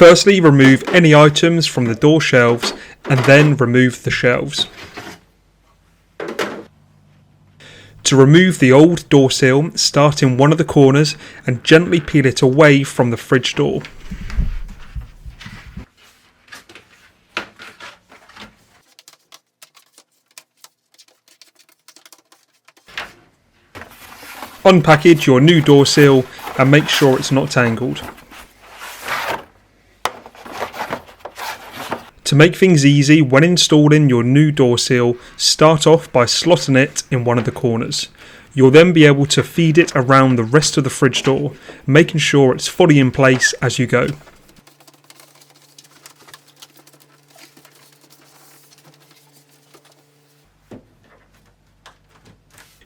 Firstly, remove any items from the door shelves and then remove the shelves. To remove the old door sill, start in one of the corners and gently peel it away from the fridge door. Unpackage your new door sill and make sure it's not tangled. To make things easy when installing your new door sill, start off by slotting it in one of the corners. You'll then be able to feed it around the rest of the fridge door, making sure it's fully in place as you go.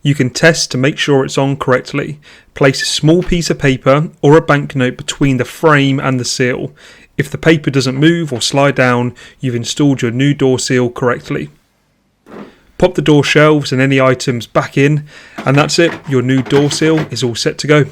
You can test to make sure it's on correctly. Place a small piece of paper or a banknote between the frame and the seal. If the paper doesn't move or slide down, you've installed your new door seal correctly. Pop the door shelves and any items back in, and that's it, your new door seal is all set to go.